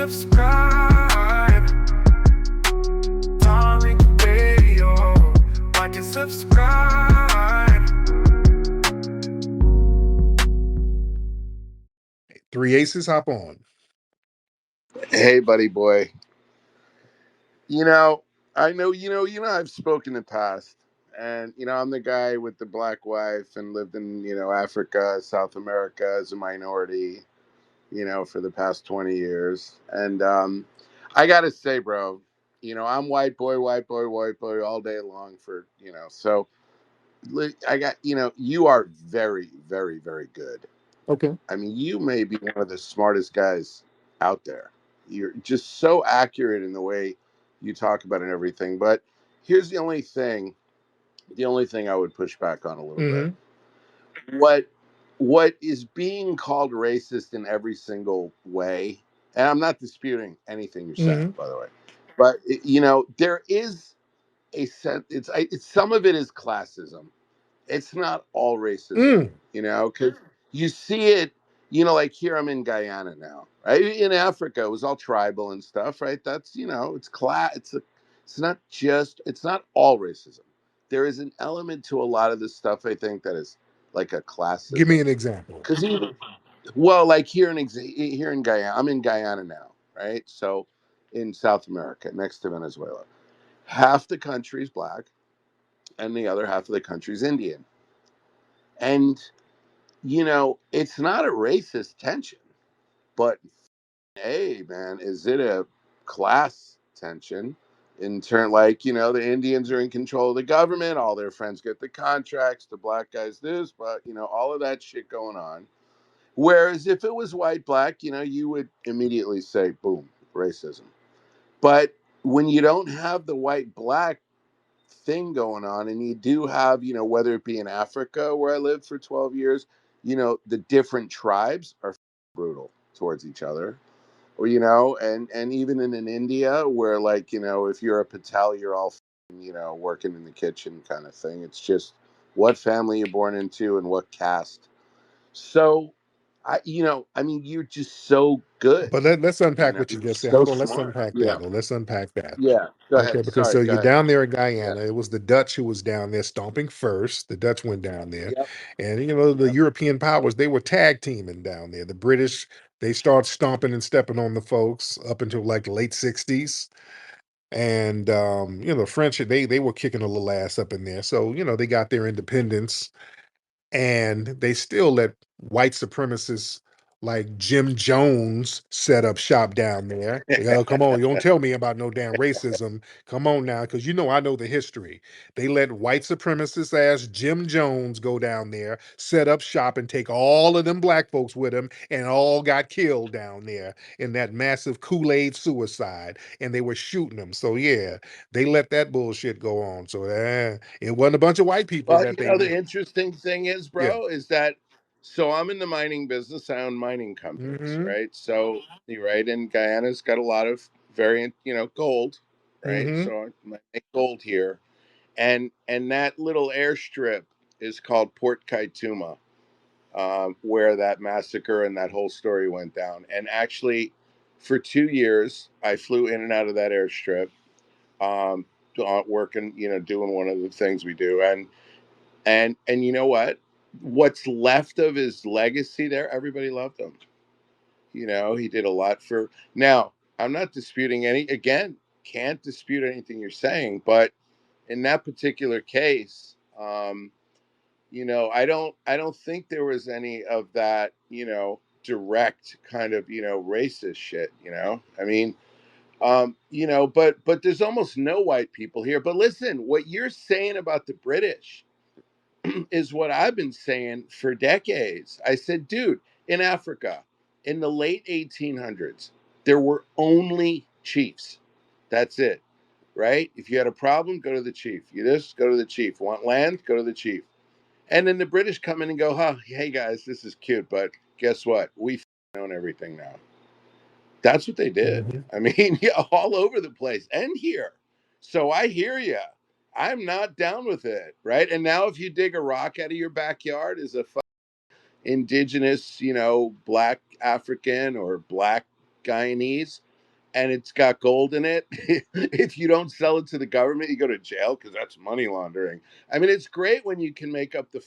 subscribe. Darling Radio, like and subscribe. Three Aces, hop on. Hey, buddy boy. I know, I've spoken in the past. And, I'm the guy with the black wife and lived in, Africa, South America as a minority, for the past 20 years. And I got to say, bro, I'm white boy, white boy, white boy all day long so you are very, very, very good. Okay. I mean, you may be one of the smartest guys out there. You're just so accurate in the way you talk about it and everything. But here's the only thing I would push back on a little bit. What is being called racist in every single way, and I'm not disputing anything you're saying, by the way, but there is a sense. It's some of it is classism. It's not all racism, because you see it, like here I'm in Guyana now, right? In Africa, it was all tribal and stuff, right? That's, it's it's not all racism. There is an element to a lot of this stuff, I think, that is like a classism. Give me an example. Because well, like here in Guyana, I'm in Guyana now, right? So in South America, next to Venezuela, half the country is black, and the other half of the country is Indian. And, it's not a racist tension, but hey, man, is it a class tension in turn? Like, the Indians are in control of the government, all their friends get the contracts, the black guys this, but, all of that shit going on. Whereas if it was white, black, you would immediately say, boom, racism. But when you don't have the white, black thing going on, and you do have, whether it be in Africa where I lived for 12 years, the different tribes are brutal towards each other, or and even in India where, like, if you're a Patel, you're all working in the kitchen kind of thing. It's just what family you're born into and what caste. So I mean, you're just so good. But let's unpack what you You're just said. so Hold on, let's smart. unpack Yeah. that. Or let's unpack that. Yeah. Go Okay, ahead. because Sorry. so Go you're ahead. down there in Yeah. Guyana. It was the Dutch who was down there stomping first. The Dutch went down there. Yep. And the European powers, they were tag teaming down there. The British, they started stomping and stepping on the folks up until like the late 60s. And the French, they were kicking a little ass up in there. So, they got their independence, and they still let white supremacists like Jim Jones set up shop down there. Come on, you don't tell me about no damn racism. Come on now, because I know the history. They let white supremacist ass Jim Jones go down there, set up shop, and take all of them black folks with him, and all got killed down there in that massive Kool-Aid suicide, and they were shooting them. So yeah, they let that bullshit go on. So it wasn't a bunch of white people Well, that the interesting thing is, yeah. bro, is that so I'm in the mining business. I own mining companies, Mm-hmm. right? So, right, and Guyana's got a lot of variant, gold, right? Mm-hmm. So I make gold here, and that little airstrip is called Port Kaituma, where that massacre and that whole story went down. And actually, for 2 years, I flew in and out of that airstrip, um, working, doing one of the things we do, and you know what? What's left of his legacy there, everybody loved him. He did a lot for. Now, I'm not disputing again, can't dispute anything you're saying, but in that particular case, I don't think there was any of that, direct kind of, racist shit, I mean, but there's almost no white people here. But listen, what you're saying about the British is what I've been saying for decades. I said, dude, in Africa, in the late 1800s, there were only chiefs. That's it, right? If you had a problem, go to the chief. You this, go to the chief. Want land, go to the chief. And then the British come in and go, huh, hey guys, this is cute, but guess what? We own everything now. That's what they did. Mm-hmm. I mean, yeah, all over the place and here. So I hear you. I'm not down with it, right? And now if you dig a rock out of your backyard as a indigenous, black African or black Guyanese, and it's got gold in it, if you don't sell it to the government, you go to jail because that's money laundering. I mean, it's great when you can make up the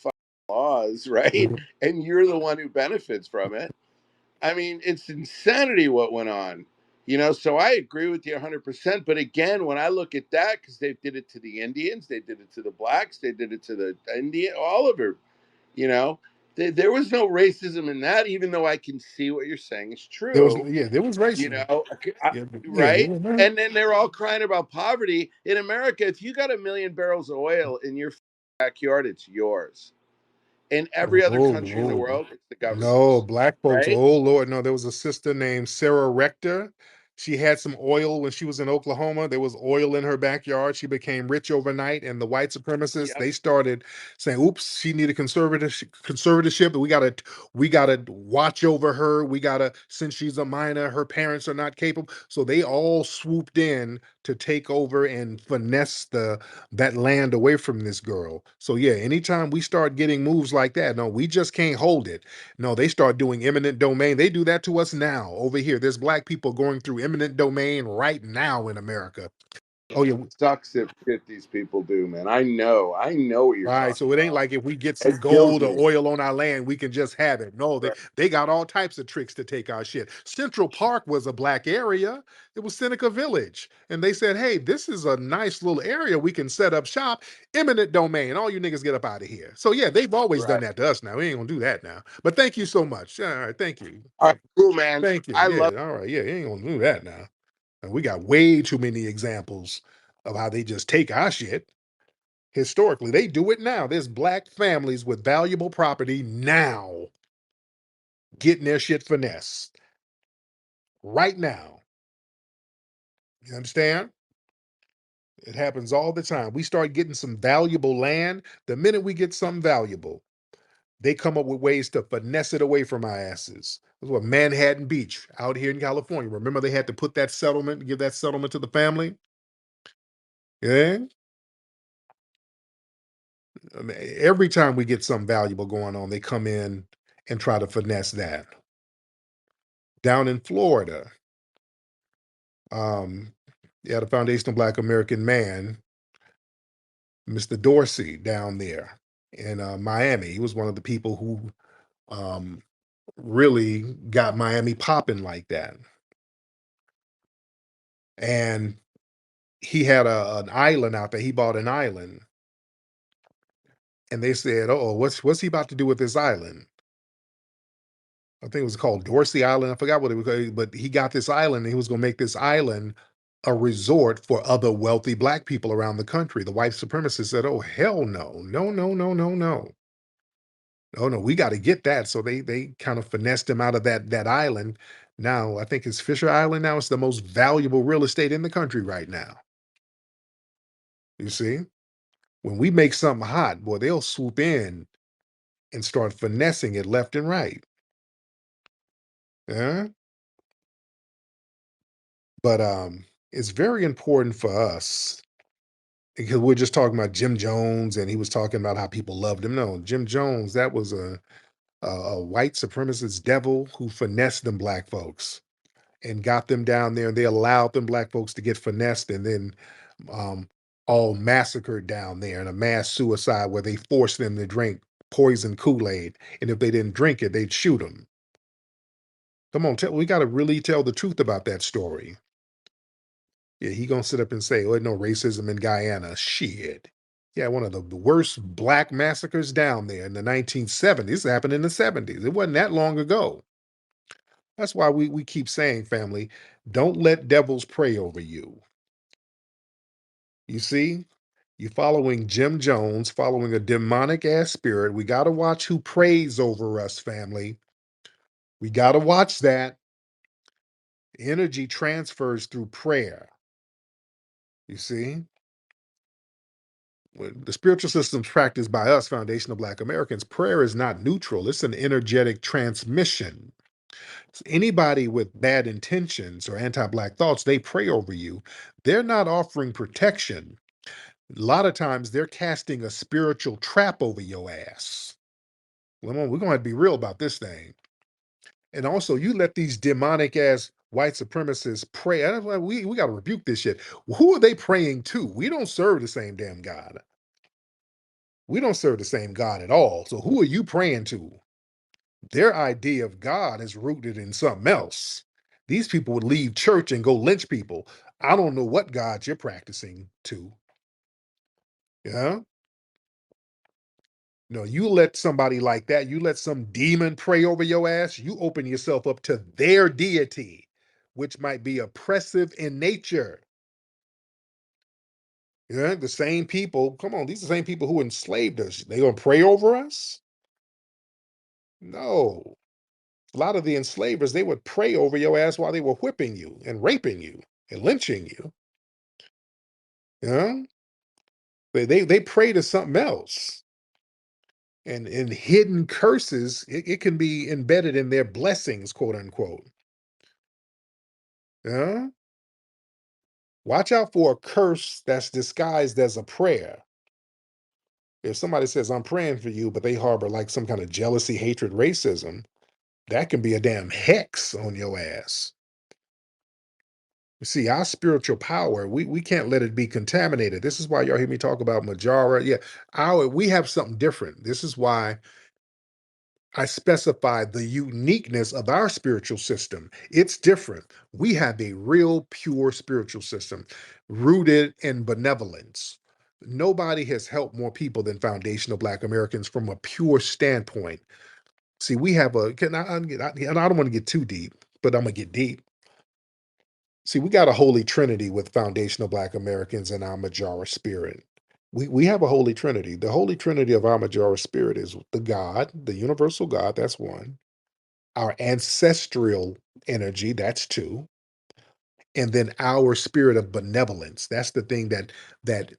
laws, right? And you're the one who benefits from it. I mean, it's insanity what went on. So I agree with you 100%. But again, when I look at that, because they did it to the Indians, they did it to the blacks, they did it to the Indian, all of it, you know, there was no racism in that, even though I can see what you're saying is There was, true, yeah, there was racism. Yeah, there right? was, And then they're all crying about poverty. In America, if you got 1 million barrels of oil in your backyard, it's yours. In every other oh country in the Lord. world, it's the No, government's, black folks, right? oh Lord, no, there was a sister named Sarah Rector. She had some oil when she was in Oklahoma. There was oil in her backyard. She became rich overnight, and the white supremacists, Yep. they started saying, "Oops, she needed conservatorship. We gotta watch over her. We gotta, since she's a minor, her parents are not capable." So they all swooped in to take over and finesse that land away from this girl. So yeah, anytime we start getting moves like that, no, we just can't hold it. No, they start doing eminent domain. They do that to us now over here. There's black people going through eminent domain right now in America. Oh yeah, Sucks if shit these people do, man. I know what you're right. talking So it ain't about. like if we get some It kills gold or me. oil on our land, we can just have it. No, they Right. they got all types of tricks to take our shit. Central Park was a black area. It was Seneca Village. And they said, hey, this is a nice little area. We can set up shop. Eminent domain. All you niggas get up out of here. So yeah, they've always done Right. that to us now. We ain't gonna do that now. But thank you so much. All right, thank you. All right, cool, man. Thank you. I love. Yeah, all right. Yeah, you ain't gonna do that now. And we got way too many examples of how they just take our shit. Historically, they do it now. There's black families with valuable property now getting their shit finessed right now. You understand? It happens all the time. We start getting some valuable land. The minute we get something valuable, they come up with ways to finesse it away from our asses. That's what Manhattan Beach out here in California. Remember, they had to put that settlement, give that settlement to the family? Yeah. I mean, every time we get something valuable going on, they come in and try to finesse that. Down in Florida, um, yeah, the Foundation of Black American Man, Mr. Dorsey, down there in Miami. He was one of the people who um, really got Miami popping like that. And he had an island out there. He bought an island, and they said, "Oh, what's he about to do with this island?" I think it was called Dorsey Island. I forgot what it was, but he got this island and he was going to make this island a resort for other wealthy black people around the country. The white supremacists said, "Oh hell no, no, no, no, no, no, oh no, we got to get that." So they kind of finessed him out of that island. Now I think it's Fisher Island. Now it's the most valuable real estate in the country right now. You see, when we make something hot, boy, they'll swoop in and start finessing it left and right. Yeah. But it's very important for us because we're just talking about Jim Jones and he was talking about how people loved him. No, Jim Jones, that was a white supremacist devil who finessed them black folks and got them down there, and they allowed them black folks to get finessed and then um, all massacred down there in a mass suicide where they forced them to drink poison Kool-Aid, and if they didn't drink it, they'd shoot them. Come on, we got to really tell the truth about that story. Yeah, he gonna sit up and say, "Oh, no racism in Guyana." Shit. Yeah, one of the worst black massacres down there in the 1970s. It happened in the 70s. It wasn't that long ago. That's why we keep saying, family, don't let devils pray over you. You see, you following Jim Jones, following a demonic ass spirit. We got to watch who prays over us, family. We got to watch that. Energy transfers through prayer. You see, the spiritual systems practiced by us, foundational Black Americans, prayer is not neutral. It's an energetic transmission. So anybody with bad intentions or anti-Black thoughts, they pray over you. They're not offering protection. A lot of times they're casting a spiritual trap over your ass. We're going to be real about this thing. And also, you let these demonic ass white supremacists pray. And we got to rebuke this shit. Who are they praying to? We don't serve the same damn God. We don't serve the same God at all. So who are you praying to? Their idea of God is rooted in something else. These people would leave church and go lynch people. I don't know what God you're practicing to. Yeah. No, you let somebody like that, you let some demon pray over your ass, you open yourself up to their deity, which might be oppressive in nature. Yeah, the same people, come on, these are the same people who enslaved us. They gonna pray over us? No. A lot of the enslavers, they would pray over your ass while they were whipping you and raping you and lynching you. You know? They pray to something else. And in hidden curses, it can be embedded in their blessings, quote unquote. Yeah? Watch out for a curse that's disguised as a prayer. If somebody says, I'm praying for you, but they harbor like some kind of jealousy, hatred, racism, that can be a damn hex on your ass. You see, our spiritual power, we can't let it be contaminated. This is why y'all hear me talk about Majara. Yeah, we have something different. This is why I specify the uniqueness of our spiritual system. It's different. We have a real pure spiritual system rooted in benevolence. Nobody has helped more people than foundational Black Americans from a pure standpoint. See, we have and I don't want to get too deep, but I'm going to get deep. See, we got a holy trinity with foundational Black Americans and our Majara spirit. We have a holy trinity. The holy trinity of our Majara spirit is the God, the universal God, that's one. Our ancestral energy, that's two. And then our spirit of benevolence. That's the thing that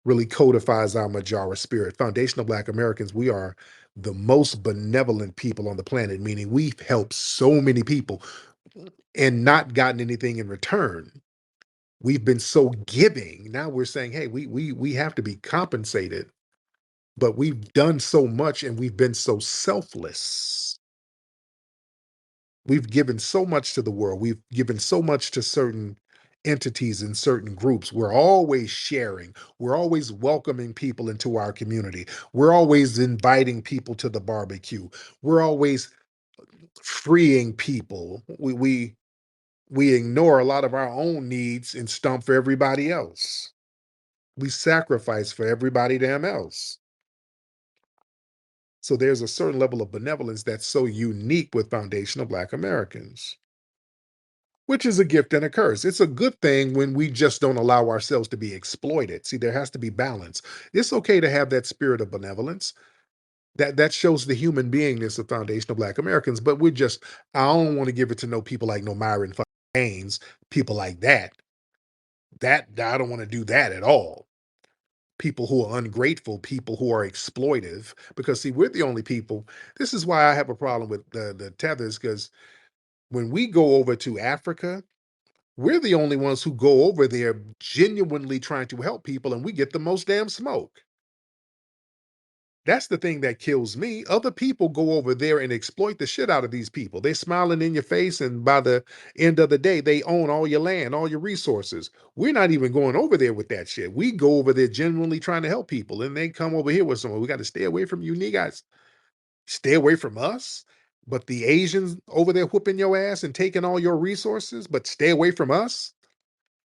really codifies our Majara spirit. Foundational Black Americans, we are the most benevolent people on the planet, meaning we've helped so many people and not gotten anything in return. We've been so giving. Now we're saying, hey, we have to be compensated, but we've done so much and we've been so selfless. We've given so much to the world. We've given so much to certain entities and certain groups. We're always sharing. We're always welcoming people into our community. We're always inviting people to the barbecue. We're always freeing people. We ignore a lot of our own needs and stomp for everybody else. We sacrifice for everybody damn else. So there's a certain level of benevolence that's so unique with foundational Black Americans, which is a gift and a curse. It's a good thing when we just don't allow ourselves to be exploited. See, there has to be balance. It's okay to have that spirit of benevolence. That shows the human beingness of foundational Black Americans, but I don't want to give it to no people like no Myron Haynes, people like that. I don't want to do that at all. People who are ungrateful, people who are exploitive, because see, we're the only people. This is why I have a problem with the tethers, because when we go over to Africa, we're the only ones who go over there genuinely trying to help people, and we get the most damn smoke. That's the thing that kills me. Other people go over there and exploit the shit out of these people. They're smiling in your face, and by the end of the day, they own all your land, all your resources. We're not even going over there with that shit. We go over there genuinely trying to help people, and they come over here with someone. We got to stay away from you niggas. Stay away from us. But the Asians over there whooping your ass and taking all your resources, but stay away from us.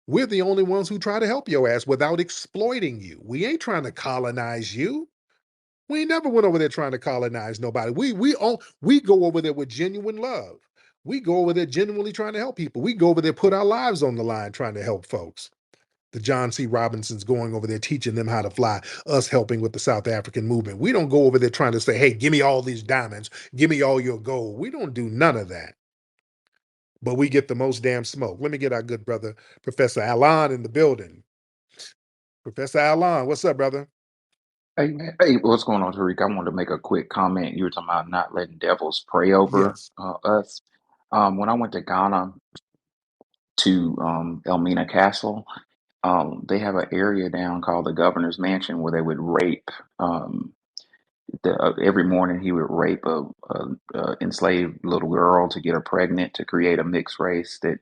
We're the only ones who try to help your ass without exploiting you. We ain't trying to colonize you. We never went over there trying to colonize nobody. We go over there with genuine love. We go over there genuinely trying to help people. We go over there, put our lives on the line trying to help folks. The John C. Robinsons going over there teaching them how to fly, us helping with the South African movement. We don't go over there trying to say, hey, give me all these diamonds, give me all your gold. We don't do none of that. But we get the most damn smoke. Let me get our good brother, Professor Alon, in the building. Professor Alon, what's up, brother? Hey, what's going on, Tariq? I wanted to make a quick comment. You were talking about not letting devils pray over Yes. us. When I went to Ghana to Elmina Castle, they have an area down called the Governor's Mansion where they would rape every morning he would rape a enslaved little girl to get her pregnant to create a mixed race that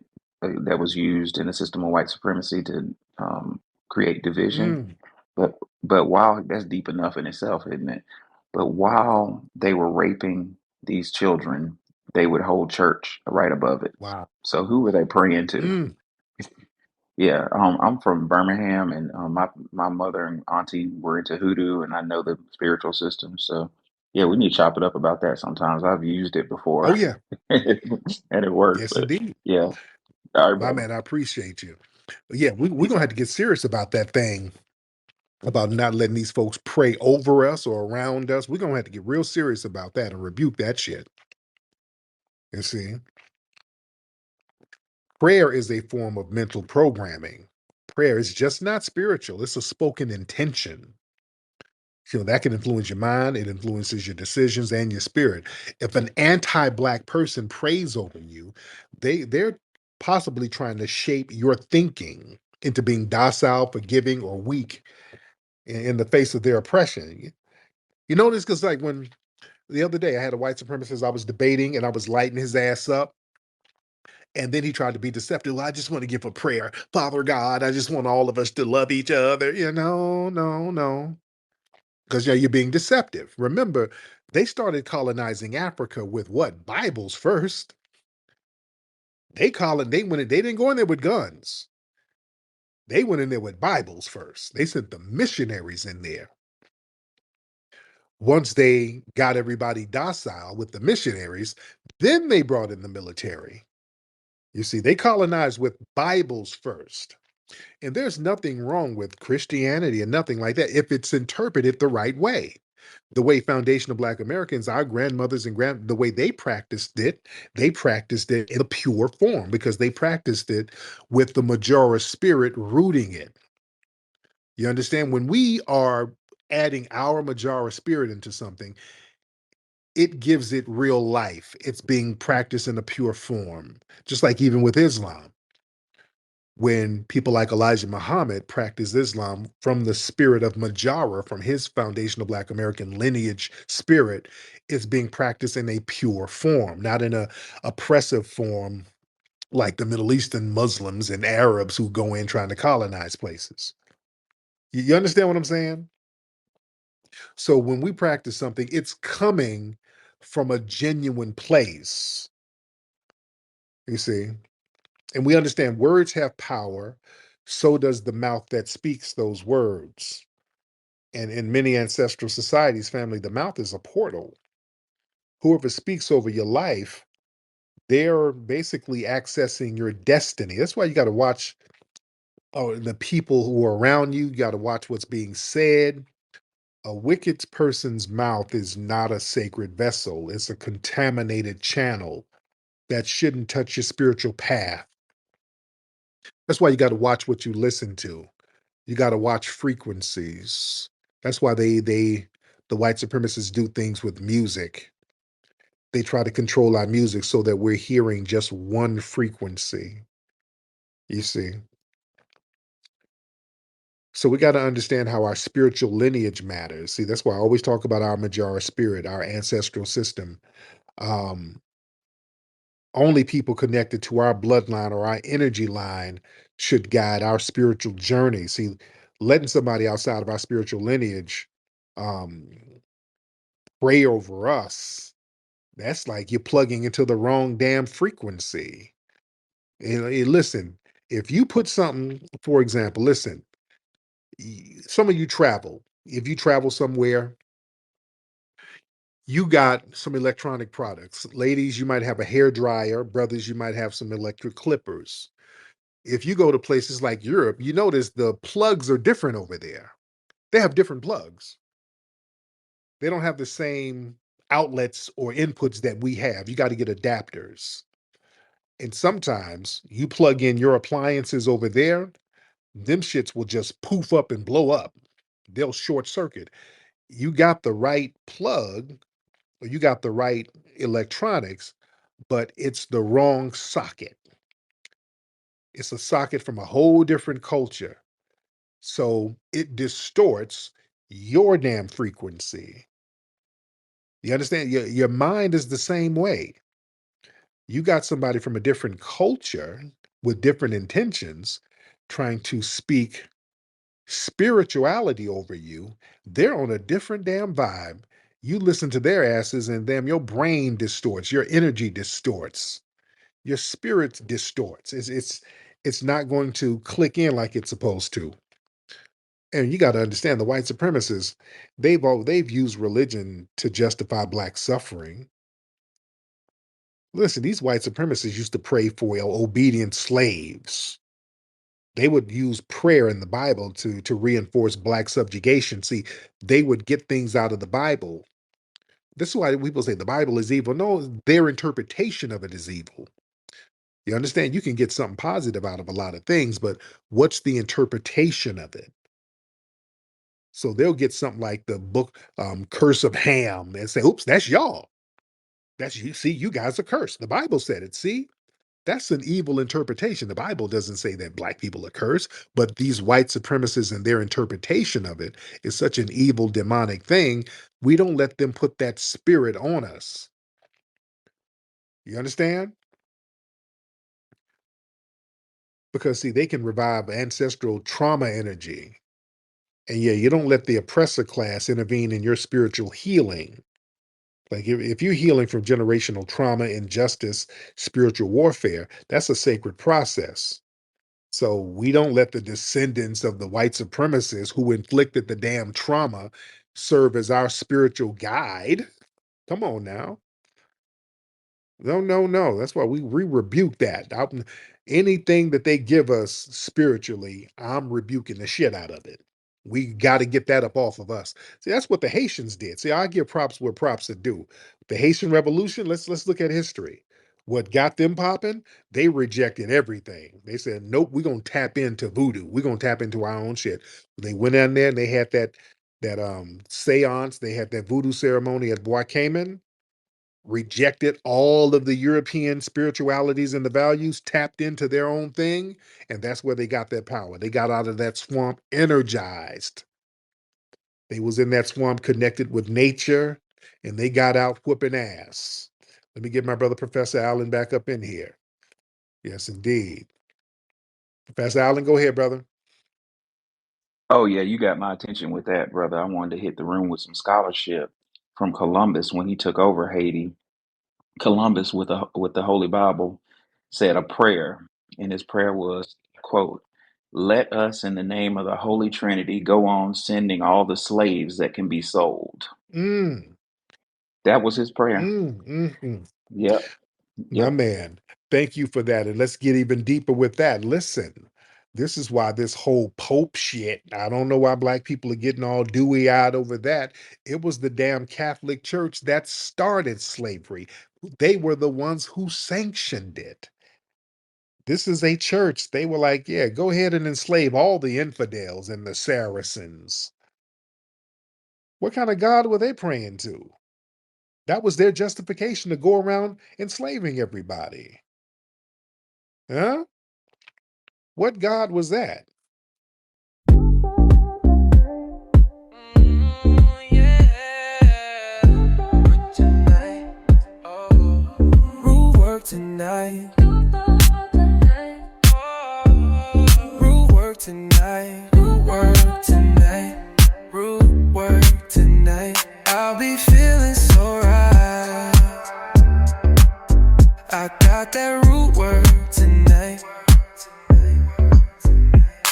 was used in the system of white supremacy to create division. Mm, But while that's deep enough in itself, isn't it? But while they were raping these children, they would hold church right above it. wow. So who were they praying to? Mm, Yeah, I'm from Birmingham, and my mother and auntie were into hoodoo, and I know the spiritual system. So, yeah, we need to chop it up about that sometimes. I've used it oh before, yeah. and it worked. Yes, But indeed. yeah, all right, My brother. man, I appreciate you. But yeah, we're Peace gonna have out. to get serious about that thing about not letting these folks pray over us or around us. We're gonna have to get real serious about that and rebuke that shit. You see, prayer is a form of mental programming. Prayer is just not spiritual, it's a spoken intention. That can influence your mind, it influences your decisions and your spirit. If an anti-black person prays over you, they're possibly trying to shape your thinking into being docile, forgiving, or weak in the face of their oppression. You notice because like when the other day I had a white supremacist I was debating and I was lighting his ass up. And then he tried to be deceptive. Well, I just want to give a prayer. Father God, I just want all of us to love each other. No. Because you're being deceptive. Remember, they started colonizing Africa with what? Bibles first. They didn't go in there with guns. They went in there with Bibles first. They sent the missionaries in there. Once they got everybody docile with the missionaries, then they brought in the military. You see, they colonized with Bibles first. And there's nothing wrong with Christianity and nothing like that if it's interpreted the right way. The way foundational Black Americans, our grandmothers and the way they practiced it in a pure form because they practiced it with the Majora spirit rooting it. You understand? When we are adding our Majara spirit into something, it gives it real life. It's being practiced in a pure form, just like even with Islam. When people like Elijah Muhammad practice Islam from the spirit of Majara, from his foundational Black American lineage spirit, it's being practiced in a pure form, not in a oppressive form like the Middle Eastern Muslims and Arabs who go in trying to colonize places. You understand what I'm saying? So when we practice something, it's coming from a genuine place, you see. And we understand words have power, so does the mouth that speaks those words. And in many ancestral societies, family, the mouth is a portal. Whoever speaks over your life, they're basically accessing your destiny. That's why you got to watch the people who are around you. You got to watch what's being said. A wicked person's mouth is not a sacred vessel, it's a contaminated channel that shouldn't touch your spiritual path. That's why you got to watch what you listen to. You got to watch frequencies. That's why the white supremacists do things with music. They try to control our music so that we're hearing just one frequency. You see. So we got to understand how our spiritual lineage matters. See, that's why I always talk about our Majara spirit, our ancestral system. Um, Only people connected to our bloodline or our energy line should guide our spiritual journey. See, letting somebody outside of our spiritual lineage um, pray over us, that's like you're plugging into the wrong damn frequency. Listen, if you put something, for example, listen, some of you travel. If you travel somewhere, you got some electronic products. Ladies, you might have a hair dryer. Brothers, you might have some electric clippers. If you go to places like Europe, you notice the plugs are different over there. They have different plugs. They don't have the same outlets or inputs that we have. You got to get adapters. And sometimes you plug in your appliances over there, them shits will just poof up and blow up. They'll short circuit. You got the right plug, or you got the right electronics, but it's the wrong socket. It's a socket from a whole different culture. So it distorts your damn frequency. You understand? Your mind is the same way. You got somebody from a different culture with different intentions trying to speak spirituality over you. They're on a different damn vibe. You listen to their asses and damn, your brain distorts, your energy distorts, your spirit distorts. It's not going to click in like it's supposed to. And you got to understand the white supremacists, they've used religion to justify black suffering. Listen, these white supremacists used to pray for obedient slaves. They would use prayer in the Bible to reinforce black subjugation. See, they would get things out of the Bible. This is why people say the Bible is evil. No, their interpretation of it is evil. You understand? You can get something positive out of a lot of things, but what's the interpretation of it? So they'll get something like the book Curse of Ham and say, oops, that's y'all. That's you. See, you guys are cursed. The Bible said it. See, that's an evil interpretation. The Bible doesn't say that black people are cursed, but these white supremacists and their interpretation of it is such an evil, demonic thing. We don't let them put that spirit on us. You understand? Because, see, they can revive ancestral trauma energy. And yeah, you don't let the oppressor class intervene in your spiritual healing. Like if you're healing from generational trauma, injustice, spiritual warfare, that's a sacred process. So we don't let the descendants of the white supremacists who inflicted the damn trauma serve as our spiritual guide. Come on now. No, no, no. That's why we rebuke that. Anything that they give us spiritually, I'm rebuking the shit out of it. We got to get that up off of us. See, that's what the Haitians did. See, I give props where props are due. The Haitian Revolution, let's look at history. What got them popping? They rejected everything. They said, nope, we're gonna tap into voodoo. We're gonna tap into our own shit. They went in there and they had that seance, they had that voodoo ceremony at Bois Cayman, rejected all of the European spiritualities and the values, tapped into their own thing, and that's where they got their power. They got out of that swamp energized. They was in that swamp connected with nature, and they got out whooping ass. Let me get my brother Professor Allen back up in here. Yes, indeed. Professor Allen, go ahead, brother. Oh yeah, you got my attention with that, brother. I wanted to hit the room with some scholarship from Columbus when he took over Haiti. Columbus with the Holy Bible said a prayer, and his prayer was, quote, "Let us in the name of the Holy Trinity go on sending all the slaves that can be sold." Mm, That was his prayer. mm. Yep. My Yep. man, thank you for that. And let's get even deeper with that. Listen, this is why this whole Pope shit, I don't know why black people are getting all dewy eyed over that. It was the damn Catholic Church that started slavery. They were the ones who sanctioned it. This is a church. They were like, yeah, go ahead and enslave all the infidels and the Saracens. What kind of God were they praying to? That was their justification to go around enslaving everybody. Huh? What God was that? Rule work tonight. Rule work tonight. Rule work tonight. Rule work tonight. I'll be feeling so right. I got that root work tonight.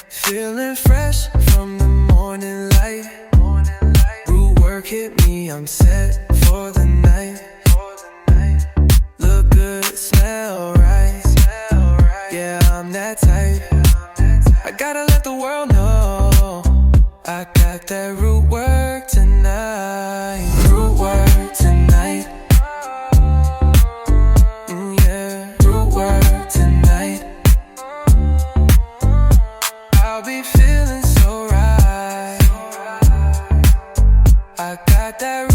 Feeling fresh from the morning light. Root work hit me, I'm set for the night. Look good, smell right. Yeah, I'm that type. I gotta let the world know I got that root work tonight. Root work tonight. Yeah, root work tonight. I'll be feeling so right. I got that